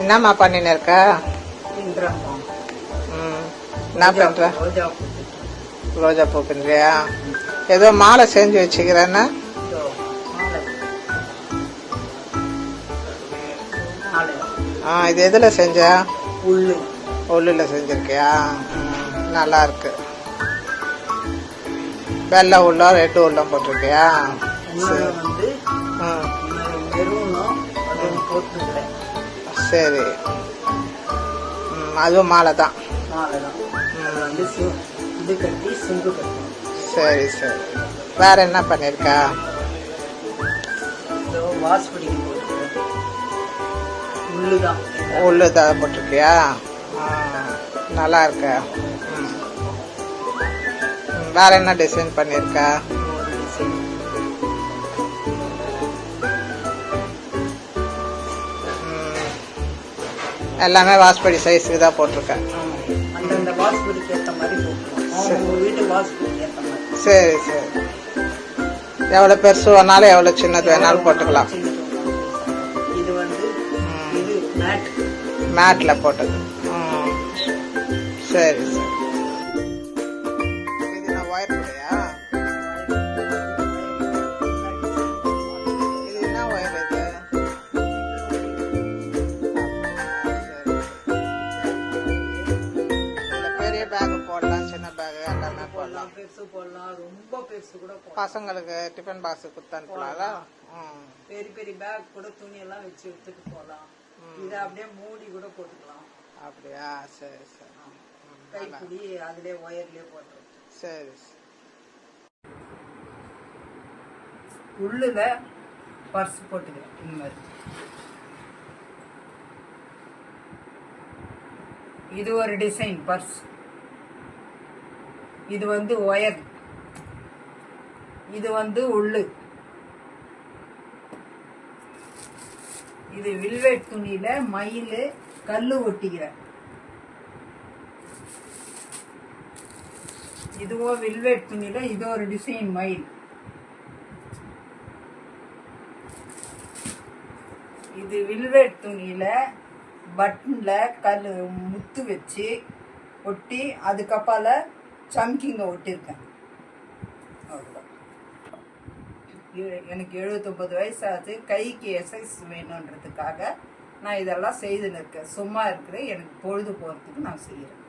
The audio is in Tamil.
என்னம்மா பண்ணின்னு இருக்க? என்ன பண்ற? ரோஜா பூ பண்றியா? ஏதோ மாலை செஞ்சு வச்சுக்கிறேன்னா இது எதுல செஞ்ச? உள்ளுல செஞ்சிருக்கியா? நல்லா இருக்கு. வெள்ளை உள்ளம் ரெட்டு உள்ளம் போட்டிருக்கியா? சரி, அதுவும் மாலை தான். சரி சரி. வேற என்ன பண்ணிருக்கா? உள்ளுதான் போட்டிருக்கியா? நல்லா இருக்க. வேற என்ன டிசைன் பண்ணிருக்கா? எல்லாமே வாஸ்படி சைஸுக்கு தான் போட்டிருக்கேன். சரி சரி. எவ்வளோ பெருசு வேணாலும் எவ்வளோ சின்னது வேணாலும் போட்டுக்கலாம். மேட்ல போட்டது. சரி சரி. இது நான் ஒயர் கூடையா? இது என்ன ஒயர் இது? பெரிய பேக் போடலாம், சின்ன பேக் எல்லாமே போடலாம். பெருசு போடலாம், ரொம்ப பெருசு கூட பசங்களுக்கு டிஃபன் பாக்ஸ் கொடுத்து அனுப்பலாம்ல. பெரிய பெரிய பேக் கூட துணி எல்லாம் வச்சு எடுத்துட்டு போகலாம். இதை அப்படியே மூடி கூட போட்டுக்கலாம். அப்படியா? சரி சரி. கைப்பிடி அதுலயே ஒயர்லயே போட்டுரும். சரி. உள்ளுல பர்ஸ் போட்டுக்கிறேன். இந்த மாதிரி இது ஒரு டிசைன் பர்ஸ். இது வந்து ஒயர். இது வந்து உள்ளு. இது வில்வெட் துணியில மயில் கல்லு ஒட்டிக்கிறேன். இதுவோ வில்வெட் துணியில இது ஒரு டிசைன் மயில். இது வில்வெட் துணியில பட்டன்ல கல் முத்து வச்சு ஒட்டி அதுக்கப்பால சம்கிங்க ஒட்டிருக்கேன். எனக்கு 79 வயசு ஆகுது. கைக்கு எக்ஸசைஸ் வேணுன்றதுக்காக நான் இதெல்லாம் செய்துன்னு இருக்கேன். சும்மா இருக்கிறேன். எனக்கு பொழுது போகிறதுக்கு நான் செய்கிறேன்.